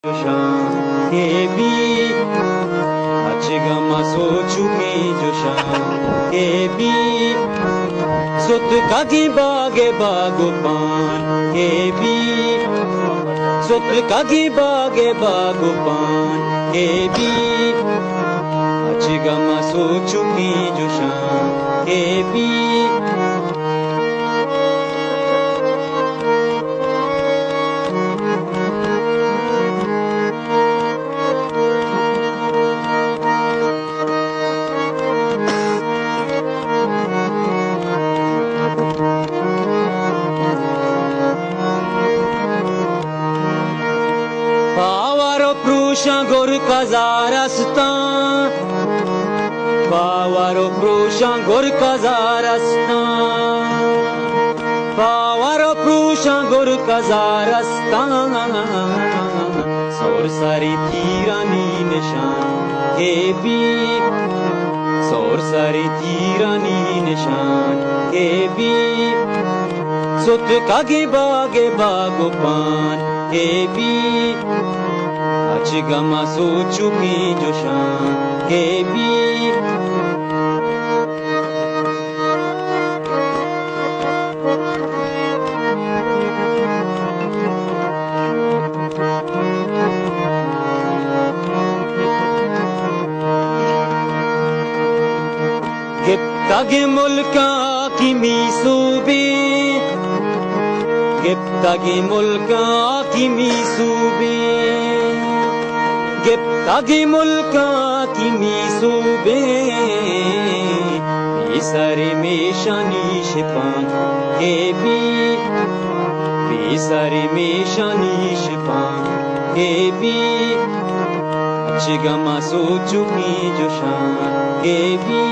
जोशान के भी अच्छेगा मासो चुके जोशान के भी सुत कागी बागे बागोपान के भी सुत कागी बागे बागोपान के भी अच्छेगा मासो चुके जोशान के भी Prusha gor kazarastan Pavaro prusha gor kazarastan Pavaro prusha gor kazarastan Sor sari tirani nishan kebi Sor sari tirani nishan kebi Sut kage bagopan kebi अच्छेगा मासो चुके जोशान के भी गिप्तागे मुल्का की मीसूबी गिप्तागे मुल्का की मीसूबी Geptagi mulka kimi sube Pisare meshani shipan kebi Pisare meshani shipan kebi Achega maso chuki joshan kebi